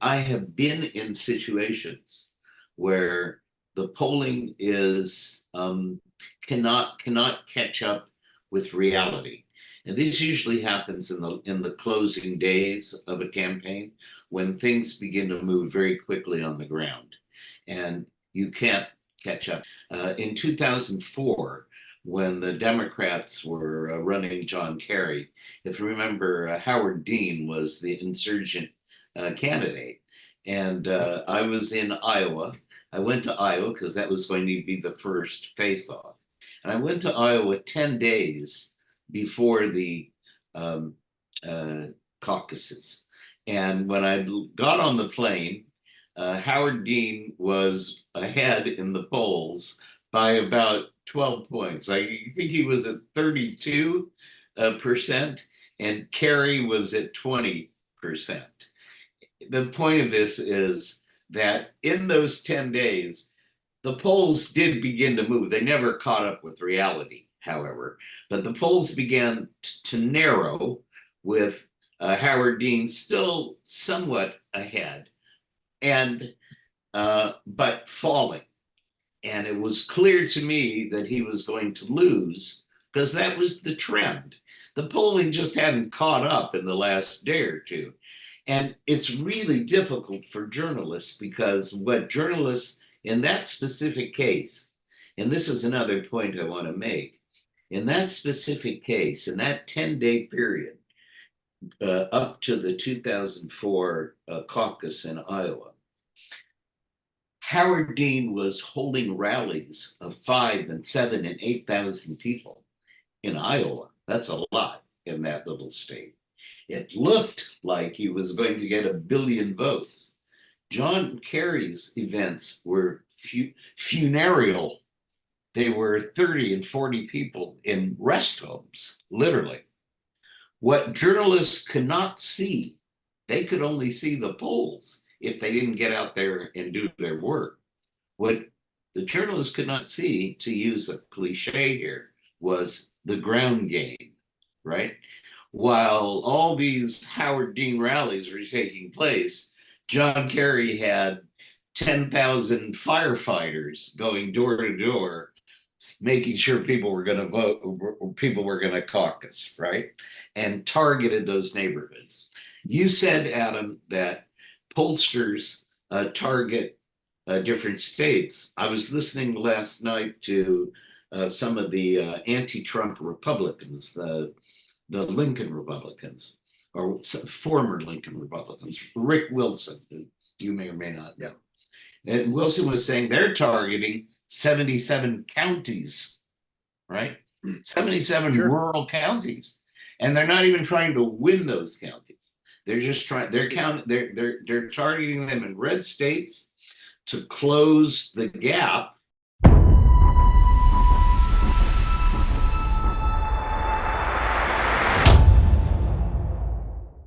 I have been in situations where the polling is cannot catch up with reality. And this usually happens in the closing days of a campaign when things begin to move very quickly on the ground, and you can't catch up. In 2004, when the Democrats were running John Kerry, if you remember, Howard Dean was the insurgent candidate. And I was in Iowa. I went to Iowa because that was going to be the first face off. And I went to Iowa 10 days before the um, uh, caucuses. And when I got on the plane, Howard Dean was ahead in the polls by about 12 points. I think he was at 32%, and Kerry was at 20%. The point of this is that in those 10 days, the polls did begin to move. They never caught up with reality, however, but the polls began to narrow with Howard Dean still somewhat ahead, and but falling. And it was clear to me that he was going to lose because that was the trend. The polling just hadn't caught up in the last day or two. And it's really difficult for journalists because what journalists in that specific case, and this is another point I want to make, in that specific case, in that 10-day period, up to the 2004 caucus in Iowa, Howard Dean was holding rallies of 5 and 7 and 8,000 people in Iowa. That's a lot in that little state. It looked like he was going to get 1 billion votes. John Kerry's events were funereal. They were 30 and 40 people in rest homes, literally. What journalists could not see, they could only see the polls if they didn't get out there and do their work. What the journalists could not see, to use a cliche here, was the ground game, right? While all these Howard Dean rallies were taking place, John Kerry had 10,000 firefighters going door to door, making sure people were going to vote, people were going to caucus, right? And targeted those neighborhoods. You said, Adam, that pollsters target different states. I was listening last night to some of the anti-Trump Republicans, the Lincoln Republicans, or former Lincoln Republicans, Rick Wilson, who you may or may not know. And Wilson was saying they're targeting 77 counties, right? 77 Sure. rural counties. And they're not even trying to win those counties. They're just trying, they're targeting them in red states to close the gap